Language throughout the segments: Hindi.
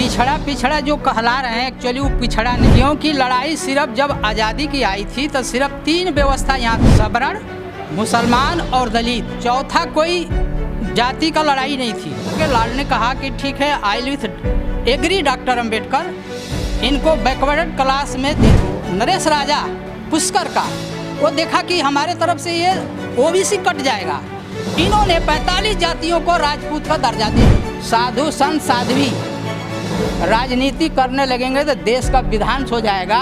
पिछड़ा पिछड़ा जो कहला रहे हैं, एक्चुअली वो पिछड़ा नहीं, क्योंकि लड़ाई सिर्फ जब आज़ादी की आई थी तो सिर्फ 3 व्यवस्था यहाँ, सवर्ण, मुसलमान और दलित। चौथा कोई जाति का लड़ाई नहीं थी। लाल ने कहा कि ठीक है, I with agree doctor Ambedkar, इनको बैकवर्ड क्लास में दे दो। नरेश राजा पुष्कर का वो देखा कि हमारे तरफ से ये ओबीसी कट जाएगा, इन्होंने 45 जातियों को राजपूत का दर्जा दे दिया। साधु संत साध्वी राजनीति करने लगेंगे तो देश का विध्वंस हो जाएगा।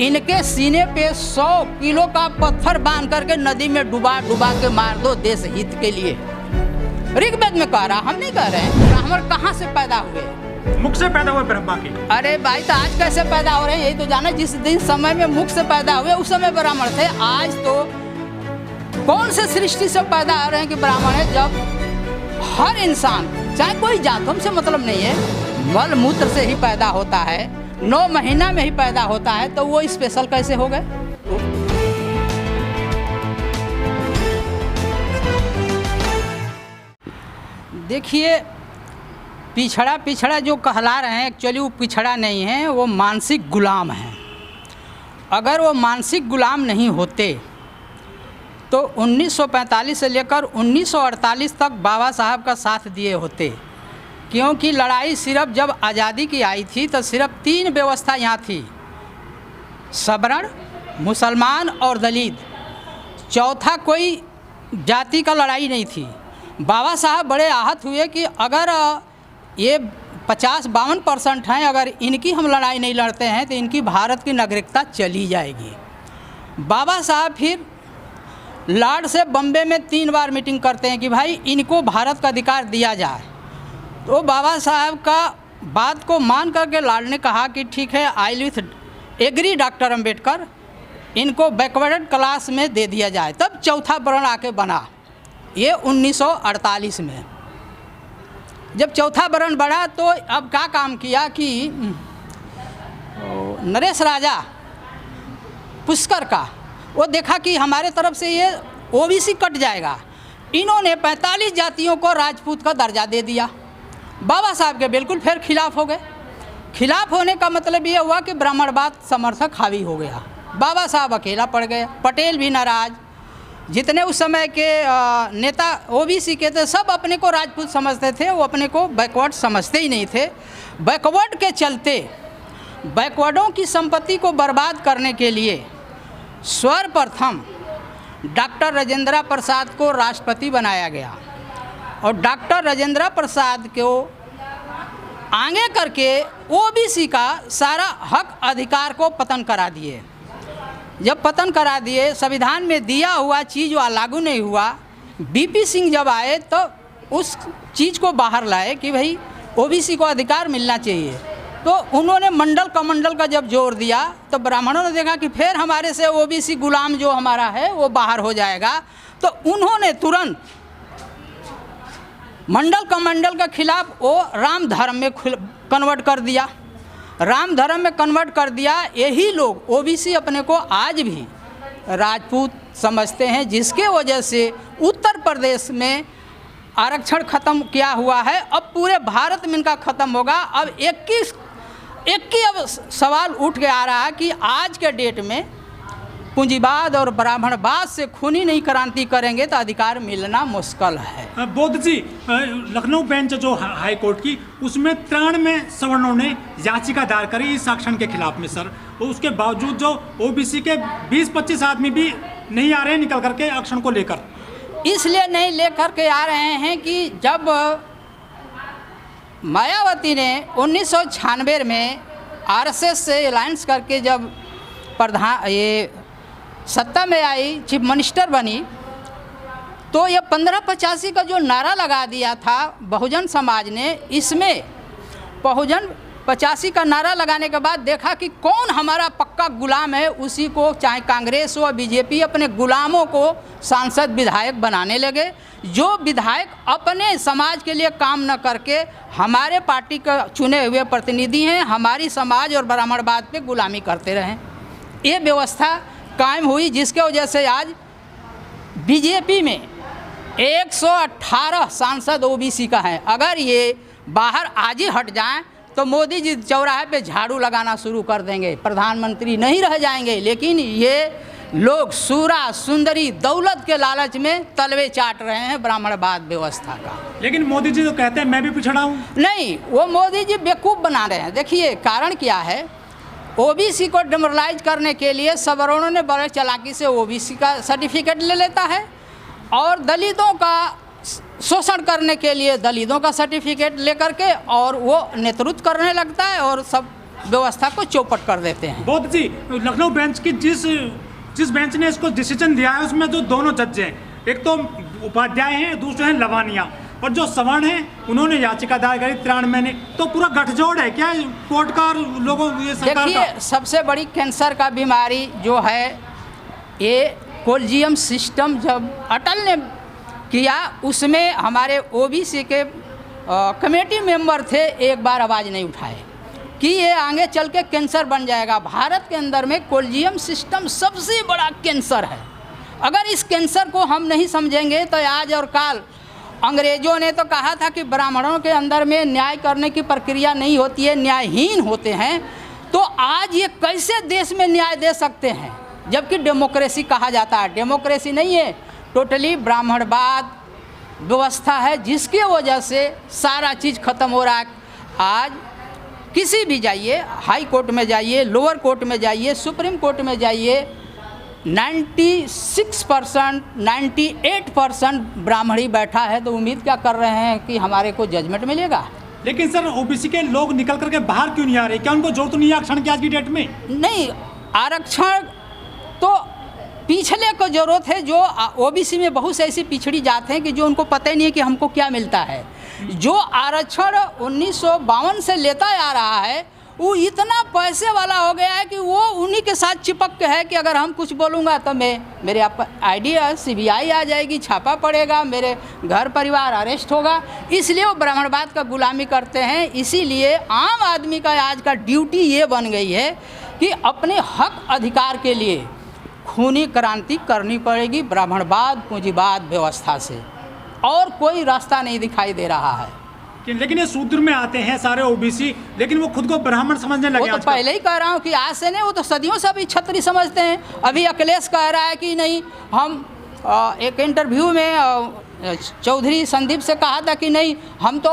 इनके सीने पे 100 किलो का पत्थर बांध करके नदी में डुबा डुबा के मार दो देश हित के लिए। ऋग्वेद में कह रहा, हम नहीं कह रहे हैं। ब्राह्मण कहाँ से पैदा हुए? मुख से पैदा हुए ब्रह्मा के। अरे भाई, तो आज कैसे पैदा हो रहे हैं यही तो जाना। जिस दिन समय में मुख से पैदा हुए उस समय ब्राह्मण थे। आज तो कौन से सृष्टि से पैदा हो रहे हैं कि ब्राह्मण है, जब हर इंसान, चाहे कोई जात, हमसे मतलब नहीं है, मल मूत्र से ही पैदा होता है, 9 महीना में ही पैदा होता है, तो वो स्पेशल कैसे हो गए? देखिए, पिछड़ा पिछड़ा जो कहला रहे हैं, एक्चुअली वो पिछड़ा नहीं है, वो मानसिक गुलाम है। अगर वो मानसिक गुलाम नहीं होते तो 1945 से लेकर 1948 तक बाबा साहब का साथ दिए होते, क्योंकि लड़ाई सिर्फ जब आज़ादी की आई थी तो सिर्फ 3 व्यवस्था यहाँ थी, सवर्ण, मुसलमान और दलित। चौथा कोई जाति का लड़ाई नहीं थी। बाबा साहब बड़े आहत हुए कि अगर ये 50-52% हैं, अगर इनकी हम लड़ाई नहीं लड़ते हैं तो इनकी भारत की नागरिकता चली जाएगी। बाबा साहब फिर लॉर्ड से बम्बे में 3 बार मीटिंग करते हैं कि भाई इनको भारत का अधिकार दिया जाए। तो बाबा साहब का बात को मान करके लॉर्ड ने कहा कि ठीक है, I with agree doctor Ambedkar, इनको बैकवर्ड क्लास में दे दिया जाए। तब चौथा वर्ण आके बना, ये 1948 में। जब चौथा वर्ण बढ़ा तो अब क्या काम किया कि नरेश राजा पुष्कर का वो देखा कि हमारे तरफ से ये ओबीसी कट जाएगा, इन्होंने 45 जातियों को राजपूत का दर्जा दे दिया। बाबा साहब के बिल्कुल फिर खिलाफ हो गए। खिलाफ होने का मतलब ये हुआ कि ब्राह्मणवाद समर्थक हावी हो गया। बाबा साहब अकेला पड़ गए, पटेल भी नाराज, जितने उस समय के नेता ओबीसी के थे सब अपने को राजपूत समझते थे, वो अपने को बैकवर्ड समझते ही नहीं थे। बैकवर्ड के चलते बैकवर्डों की संपत्ति को बर्बाद करने के लिए सर्वप्रथम डॉक्टर राजेंद्र प्रसाद को राष्ट्रपति बनाया गया और डॉक्टर राजेंद्र प्रसाद को आगे करके ओबीसी का सारा हक अधिकार को पतन करा दिए। जब पतन करा दिए, संविधान में दिया हुआ चीज़ वह लागू नहीं हुआ। बीपी सिंह जब आए तो उस चीज़ को बाहर लाए कि भाई ओबीसी को अधिकार मिलना चाहिए। तो उन्होंने मंडल कमंडल का जब जोर दिया तो ब्राह्मणों ने देखा कि फिर हमारे से ओबीसी गुलाम जो हमारा है वो बाहर हो जाएगा। तो उन्होंने तुरंत मंडल कमंडल के खिलाफ वो राम धर्म में कन्वर्ट कर दिया। राम धर्म में कन्वर्ट कर दिया। यही लोग ओबीसी अपने को आज भी राजपूत समझते हैं, जिसके वजह से उत्तर प्रदेश में आरक्षण ख़त्म किया हुआ है। अब पूरे भारत में इनका ख़त्म होगा। अब एक ही अब सवाल उठ के आ रहा है कि आज के डेट में पूंजीवाद और ब्राह्मणवाद से खूनी नहीं क्रांति करेंगे तो अधिकार मिलना मुश्किल है। बौद्ध जी, लखनऊ बेंच जो हाई कोर्ट की, उसमें 93 सवर्णों ने याचिका दायर करी इस आरक्षण के खिलाफ में सर। उसके बावजूद जो ओबीसी के 20-25 आदमी भी नहीं आ रहे हैं निकल करके आरक्षण को लेकर। इसलिए नहीं लेकर के आ रहे हैं कि जब मायावती ने 1996 में आरएसएस से अलायंस करके जब ये सत्ता में आई, चीफ मिनिस्टर बनी, तो ये 1585 का जो नारा लगा दिया था बहुजन समाज ने, इसमें बहुजन 85 का नारा लगाने के बाद देखा कि कौन हमारा पक्का गुलाम है, उसी को, चाहे कांग्रेस हो बीजेपी, अपने गुलामों को सांसद विधायक बनाने लगे। जो विधायक अपने समाज के लिए काम न करके हमारे पार्टी के चुने हुए प्रतिनिधि हैं, हमारी समाज और ब्राह्मणवाद पे गुलामी करते रहें, ये व्यवस्था कायम हुई, जिसके वजह से आज बीजेपी में 118 सांसद ओबीसी का है। अगर ये बाहर आज ही हट जाएं तो मोदी जी चौराहे पे झाड़ू लगाना शुरू कर देंगे, प्रधानमंत्री नहीं रह जाएंगे। लेकिन ये लोग सूरा सुंदरी दौलत के लालच में तलवे चाट रहे हैं ब्राह्मणवाद व्यवस्था का। लेकिन मोदी जी तो कहते हैं मैं भी पिछड़ा हूँ। नहीं, वो मोदी जी बेवकूफ़ बना रहे हैं। देखिए कारण क्या है, ओबीसी को डिमोरलाइज करने के लिए सवर्णों ने बड़े चालाकी से ओबीसी का सर्टिफिकेट ले लेता है और दलितों का शोषण करने के लिए दलितों का सर्टिफिकेट लेकर के और वो नेतृत्व करने लगता है और सब व्यवस्था को चौपट कर देते हैं। बहुत जी, लखनऊ बेंच की जिस बेंच ने इसको डिसीजन दिया है उसमें जो दोनों जज हैं, एक तो उपाध्याय हैं, दूसरे हैं लवानिया, और जो सवर्ण हैं उन्होंने याचिका दायर करी 93 ने। तो पूरा गठजोड़ है क्या कोर्ट का और लोगों ये सरकार का? देखिए, सबसे बड़ी कैंसर का बीमारी जो है ये कोलिजियम सिस्टम जब अटल ने किया उसमें हमारे ओबीसी के कमेटी मेंबर थे, एक बार आवाज़ नहीं उठाए कि ये आगे चल के कैंसर बन जाएगा। भारत के अंदर में कोलिजियम सिस्टम सबसे बड़ा कैंसर है। अगर इस कैंसर को हम नहीं समझेंगे तो आज और काल, अंग्रेज़ों ने तो कहा था कि ब्राह्मणों के अंदर में न्याय करने की प्रक्रिया नहीं होती है, न्यायहीन होते हैं। तो आज ये कैसे देश में न्याय दे सकते हैं जबकि डेमोक्रेसी कहा जाता है? डेमोक्रेसी नहीं है, टोटली ब्राह्मणवाद व्यवस्था है जिसकी वजह से सारा चीज़ खत्म हो रहा है। आज किसी भी जाइए, हाई कोर्ट में जाइए, लोअर कोर्ट में जाइए, सुप्रीम कोर्ट में जाइए, 96% 98% ब्राह्मणी बैठा है। तो उम्मीद क्या कर रहे हैं कि हमारे को जजमेंट मिलेगा? लेकिन सर ओबीसी के लोग निकल करके बाहर क्यों नहीं आ रहे? क्या उनको जरूरत नहीं है आरक्षण की आज की डेट में? नहीं, आरक्षण तो पिछले को जरूरत है। जो ओबीसी में बहुत से ऐसी पिछड़ी जाते हैं कि जो उनको पता ही नहीं है कि हमको क्या मिलता है। जो आरक्षण 1952 से लेता आ रहा है वो इतना पैसे वाला हो गया है कि वो उन्हीं के साथ चिपक के है कि अगर हम कुछ बोलूँगा तो मेरे आईडी सीबीआई आ जाएगी, छापा पड़ेगा, मेरे घर परिवार अरेस्ट होगा। इसलिए वो ब्राह्मणवाद का गुलामी करते हैं। इसीलिए आम आदमी का आज का ड्यूटी ये बन गई है कि अपने हक अधिकार के लिए खूनी क्रांति करनी पड़ेगी ब्राह्मणवाद पूंजीवाद व्यवस्था से, और कोई रास्ता नहीं दिखाई दे रहा है। लेकिन ये शूद्र में आते हैं सारे ओबीसी, लेकिन वो खुद को ब्राह्मण समझने लगे। वो तो पहले ही कह रहा हूँ कि आज से नहीं, वो तो सदियों से अभी क्षत्रिय समझते हैं। अभी अखिलेश कह रहा है कि नहीं, हम एक इंटरव्यू में चौधरी संदीप से कहा था कि नहीं, हम तो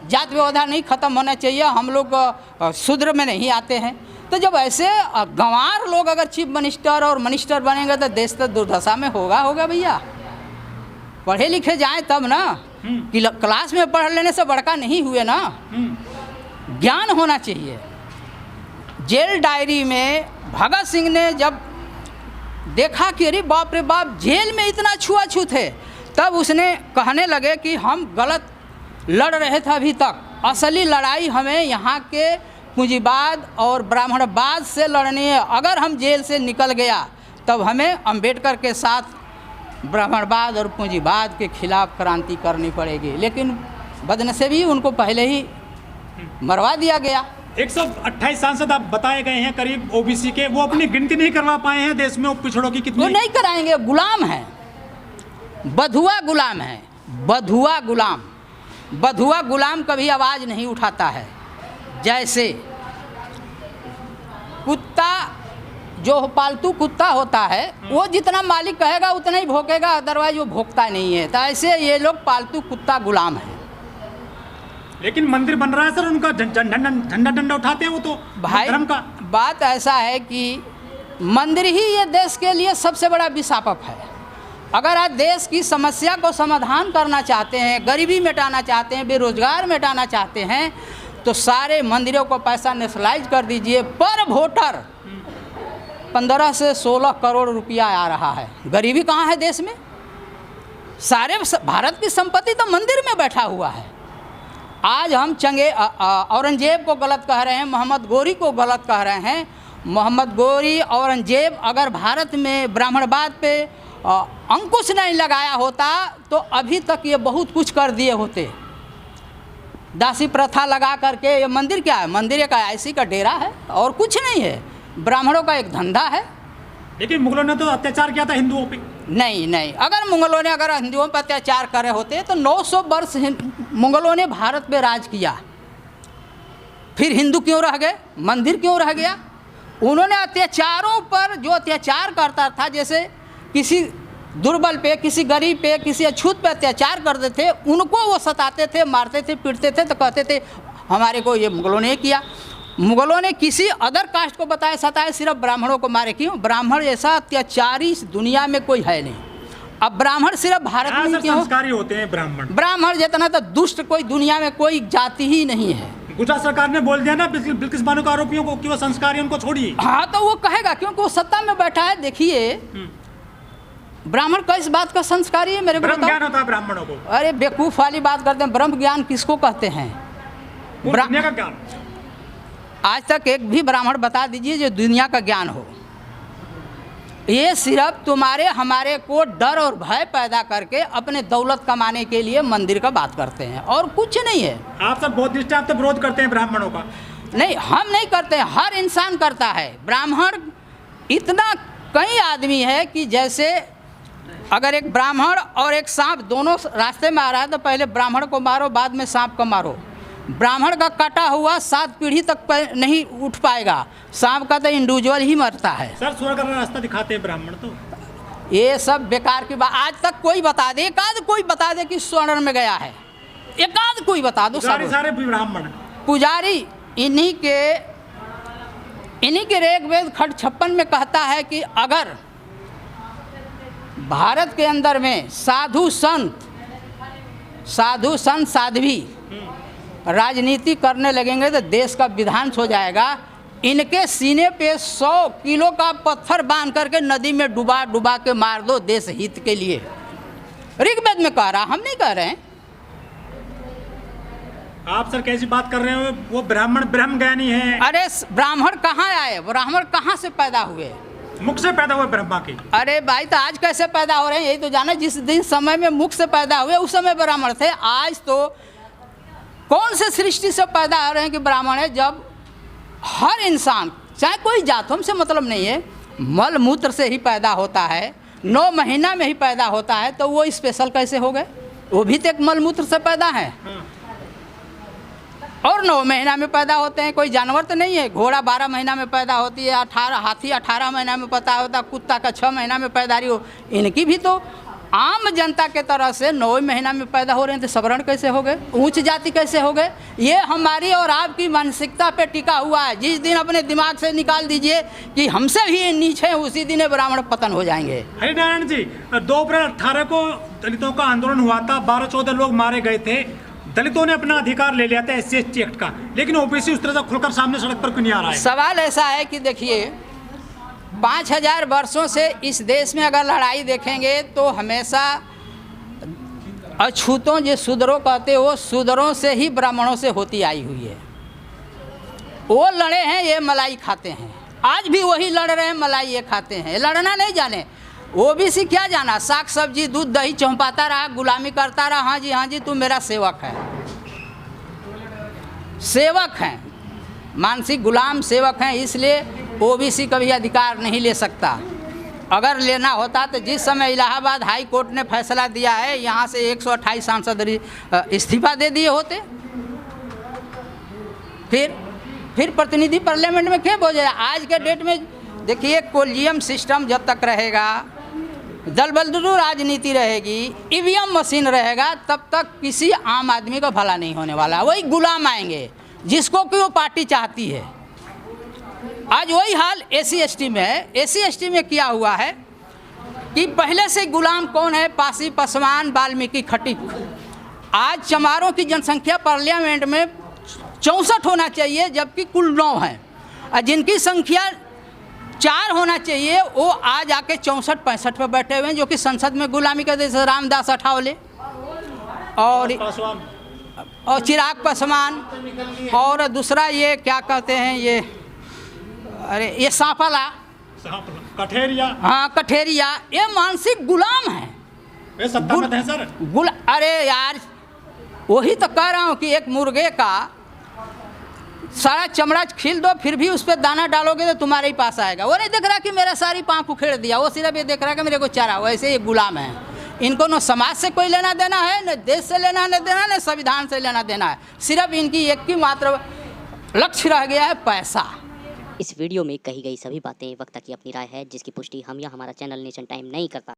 जात व्यवस्था नहीं खत्म होना चाहिए, हम लोग शूद्र में नहीं आते हैं। तो जब ऐसे गंवार लोग अगर चीफ मिनिस्टर और मिनिस्टर बनेंगे तो देश तो दुर्दशा में होगा भैया। पढ़े लिखे जाएं तब ना, कि क्लास में पढ़ लेने से बड़का नहीं हुए ना, ज्ञान होना चाहिए। जेल डायरी में भगत सिंह ने जब देखा कि अरे बाप रे बाप, जेल में इतना छुआछूत है, तब उसने कहने लगे कि हम गलत लड़ रहे थे अभी तक, असली लड़ाई हमें यहाँ के पूंजीवाद और ब्राह्मणवाद से लड़नी है। अगर हम जेल से निकल गया तब हमें अंबेडकर के साथ ब्राह्मणवाद और पूंजीवाद के खिलाफ क्रांति करनी पड़ेगी। लेकिन बदनसीबी उनको पहले ही मरवा दिया गया। 128 सांसद आप बताए गए हैं करीब ओबीसी के, वो अपनी गिनती नहीं करवा पाए हैं देश में पिछड़ों की कितनी? वो नहीं कराएंगे, गुलाम है, बधुआ गुलाम है, बधुआ गुलाम कभी आवाज़ नहीं उठाता है। जैसे कुत्ता, जो पालतू कुत्ता होता है वो जितना मालिक कहेगा उतना ही भौंकेगा, अदरवाइज वो भौंकता नहीं है। तो ऐसे ये लोग पालतू कुत्ता गुलाम है। लेकिन मंदिर बन रहा है सर, उनका झंडा उठाते हैं वो तो भाई धर्म का। बात ऐसा है कि मंदिर ही ये देश के लिए सबसे बड़ा विषापक है। अगर आज देश की समस्या को समाधान करना चाहते हैं, गरीबी मिटाना चाहते हैं, बेरोजगार मिटाना चाहते हैं, तो सारे मंदिरों को पैसा नेशनलाइज कर दीजिए। पर वोटर 15 से 16 करोड़ रुपया आ रहा है। गरीबी कहाँ है देश में? सारे भारत की संपत्ति तो मंदिर में बैठा हुआ है। आज हम औरंगजेब को गलत कह रहे हैं, मोहम्मद गोरी को गलत कह रहे हैं। मोहम्मद गोरी, औरंगजेब अगर भारत में ब्राह्मणवाद पे अंकुश नहीं लगाया होता तो अभी तक ये बहुत कुछ कर दिए होते। दासी प्रथा लगा करके, ये मंदिर क्या है? मंदिर एक ऐसी का डेरा है और कुछ नहीं है, ब्राह्मणों का एक धंधा है। लेकिन मुगलों ने तो अत्याचार किया था हिंदुओं पे। नहीं, अगर मुगलों ने हिंदुओं पर अत्याचार करे होते तो 900 वर्ष मुगलों ने भारत पे राज किया। फिर हिंदू क्यों रह गए, मंदिर क्यों रह गया? उन्होंने अत्याचारों पर जो अत्याचार करता था, जैसे किसी दुर्बल पे, किसी गरीब पे, किसी अछूत पे अत्याचार करते थे, उनको वो सताते थे, मारते थे, पीटते थे, तो कहते थे हमारे को ये मुगलों ने किया। मुगलों ने किसी अदर कास्ट को बताया सताए, सिर्फ ब्राह्मणों को मारे। क्यों? ब्राह्मण ऐसा अत्याचारी इस दुनिया में कोई है नहीं। अब ब्राह्मण सिर्फ भारत में ही क्यों? संस्कारी होते हैं ब्राह्मण। ब्राह्मण जितना तो दुष्ट कोई दुनिया में कोई जाति ही नहीं है। गुजरात सरकार ने बोल दिया ना बिल्किस बानो के आरोपियों को कि वो संस्कारी, उनको छोड़िए। हाँ, तो वो कहेगा क्योंकि वो सत्ता में बैठा है। देखिए ब्राह्मण किस बात का संस्कारी है मेरे को ब्रह्म बताओ? ज्ञान होता है ब्राह्मणों को। अरे बेवकूफ वाली बात करते हैं। ब्रह्म ज्ञान किसको कहते हैं? दुनिया का ज्ञान। आज तक एक भी ब्राह्मण बता दीजिए जो दुनिया का ज्ञान हो। ये सिर्फ तुम्हारे हमारे को डर और भय पैदा करके अपने दौलत कमाने के लिए मंदिर का बात करते हैं, और कुछ नहीं है। आप सब बौद्धिस्ट, आप तो विरोध करते हैं ब्राह्मणों का। नहीं, हम नहीं करते, हर इंसान करता है। ब्राह्मण इतना कई आदमी है कि जैसे अगर एक ब्राह्मण और एक सांप दोनों रास्ते में आ रहा है तो पहले ब्राह्मण को मारो, बाद में सांप को मारो। ब्राह्मण का कटा हुआ 7 पीढ़ी तक नहीं उठ पाएगा, सांप का तो इंडिविजुअल ही मरता है। सर स्वर्ग का रास्ता दिखाते हैं ब्राह्मण तो। ये सब बेकार की बात। आज तक कोई बता दे, एकाध कोई बता दे कि स्वर्ण में गया है, एकाध कोई बता दो। सारे ब्राह्मण पुजारी इन्हीं के ऋग्वेद खंड 56 में कहता है कि अगर भारत के अंदर में साधु संत साध्वी राजनीति करने लगेंगे तो देश का विध्वंस हो जाएगा। इनके सीने पे 100 किलो का पत्थर बांध करके नदी में डुबा के मार दो देश हित के लिए। ऋग्वेद में कह रहा, हम नहीं कह रहे हैं। आप सर कैसी बात कर रहे हो? वो ब्राह्मण ब्रह्म ज्ञानी है। अरे ब्राह्मण कहाँ आए? ब्राह्मण कहाँ से पैदा हुए? मुख से पैदा हुए ब्रह्मा के। अरे भाई, तो आज कैसे पैदा हो रहे हैं यही तो जाना। जिस दिन समय में मुख से पैदा हुए उस समय ब्राह्मण थे। आज तो कौन से सृष्टि से पैदा हो रहे हैं कि ब्राह्मण है? जब हर इंसान, चाहे कोई जात, हमसे मतलब नहीं है, मल मूत्र से ही पैदा होता है, 9 महीना में ही पैदा होता है, तो वो स्पेशल कैसे हो गए? वो भी तो एक मल मूत्र से पैदा है और 9 महीना में पैदा होते हैं। कोई जानवर तो नहीं है। घोड़ा 12 महीना में पैदा होती है, हाथी 18 महीना में पैदा होता है, कुत्ता का 6 महीना में पैदारी हो। इनकी भी तो आम जनता के तरह से 9 महीना में पैदा हो रहे हैं, तो सवर्ण कैसे हो गए? उच्च जाति कैसे हो गए? ये हमारी और आपकी मानसिकता पे टिका हुआ है। जिस दिन अपने दिमाग से निकाल दीजिए कि हमसे भी नीचे हैं, उसी दिन ब्राह्मण पतन हो जाएंगे। हरिनारायण जी, 2 अप्रैल 18 को दलितों का आंदोलन हुआ था, 12-14 लोग मारे गए थे। दलितों ने अपना अधिकार ले लिया था SC/ST एक्ट का, लेकिन ओबीसी उस तरह से खुलकर सामने सड़क पर क्यों नहीं आ रहा है? सवाल ऐसा है कि देखिए 5000 वर्षों से इस देश में अगर लड़ाई देखेंगे तो हमेशा अछूतों, जो शूद्रों कहते हो, शूद्रों से ही ब्राह्मणों से होती आई हुई है। वो लड़े हैं, ये मलाई खाते हैं। आज भी वही लड़ रहे हैं, मलाई ये खाते हैं। लड़ना नहीं जाने, ओबीसी क्या जाना? साग सब्जी दूध दही चौंपाता रहा, गुलामी करता रहा। हाँ जी तू मेरा सेवक है। सेवक हैं, मानसिक गुलाम सेवक हैं। इसलिए ओबीसी कभी अधिकार नहीं ले सकता। अगर लेना होता तो जिस समय इलाहाबाद हाई कोर्ट ने फैसला दिया है, यहाँ से 128 सांसद इस्तीफा दे दिए होते, फिर प्रतिनिधि पार्लियामेंट में क्यों हो जाए? आज के डेट में देखिए, कोलिजियम सिस्टम जब तक रहेगा, दल बदलू राजनीति रहेगी, ईवीएम मशीन रहेगा, तब तक किसी आम आदमी का भला नहीं होने वाला। वही गुलाम आएंगे जिसको कि वो पार्टी चाहती है। आज वही हाल SC/ST में है। SC/ST में क्या हुआ है कि पहले से गुलाम कौन है? पासी, पासवान, वाल्मीकि, खटीक। आज चमारों की जनसंख्या पार्लियामेंट में 64 होना चाहिए, जबकि कुल 9 है, और जिनकी संख्या 4 होना चाहिए वो आज आके 64-65 पर बैठे हुए हैं, जो कि संसद में गुलामी करते, जैसे रामदास अठावले और चिराग पासवान, और दूसरा ये क्या कहते हैं, ये सांपला, कठेरिया। हाँ, कठेरिया। ये मानसिक गुलाम है। वे सत्ता में थे सर। अरे यार, वही तो कह रहा हूँ कि एक मुर्गे का सारा चमड़ा खील दो, फिर भी उस पर दाना डालोगे तो तुम्हारे ही पास आएगा। वो नहीं देख रहा कि मेरा सारी पाँख उखेड़ दिया, वो सिर्फ ये देख रहा कि मेरे को चारा। वैसे ये गुलाम है। इनको न समाज से कोई लेना देना है, न देश से लेना देना, न संविधान से लेना देना है। सिर्फ इनकी एक की मात्र लक्ष्य रह गया है पैसा। इस वीडियो में कही गई सभी बातें वक्ता की अपनी राय है, जिसकी पुष्टि हम या हमारा चैनल नेशन टाइम नहीं करता।